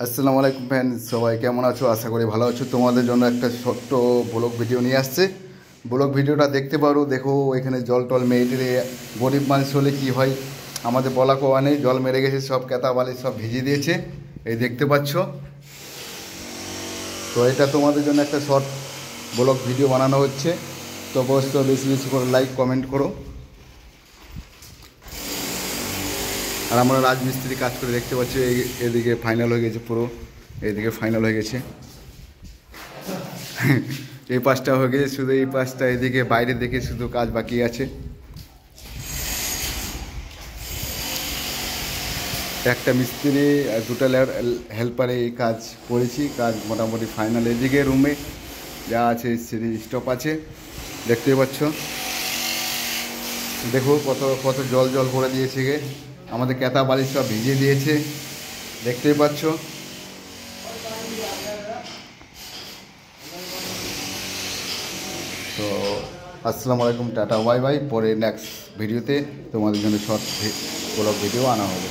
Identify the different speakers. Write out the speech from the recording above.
Speaker 1: আসসালামু আলাইকুম ফ্রেন্ডস, সবাই কেমন আছো? আশা করি ভালো আছো। তোমাদের জন্য একটা ছোট্ট ব্লগ ভিডিও নিয়ে আসছে। ব্লগ ভিডিওটা দেখতে পারো। দেখো এখানে জল টল মেরে গরিব মানুষ হলে কী হয়, আমাদের বলা কোয়া নেই। জল মেরে গেছে, সব কেতা বালি সব ভিজিয়ে দিয়েছে, এই দেখতে পাচ্ছ। তো এটা তোমাদের জন্য একটা শর্ট ব্লগ ভিডিও বানানো হচ্ছে। তো অবশ্যই বেশি বেশি করে লাইক কমেন্ট করো। আর আমরা রাজমিস্ত্রি কাজ করে দেখতে পাচ্ছি, এদিকে ফাইনাল হয়ে গেছে, পুরো এইদিকে ফাইনাল হয়ে গেছে। এই পাশটা হয়ে গেছে, শুধু এই পাশটা, এদিকে বাইরে দেখে শুধু কাজ বাকি আছে। একটা মিস্ত্রি আর দুটো হেল্পারে এই কাজ করেছি। কাজ মোটামুটি ফাইনাল। এদিকে রুমে যা আছে সিঁড়ি স্টপ আছে, দেখতেই পাচ্ছ। দেখো কত কত জল জল করে দিয়েছে গে, আমাদের কেতা বালি সব ভিজিয়ে দিয়েছে, দেখতেই পাচ্ছ। তো আসসালামু আলাইকুম, টাটা বাই বাই। পরে নেক্সট ভিডিওতে তোমাদের জন্য শর্ট ব্লগ ভিডিও আনা হবে।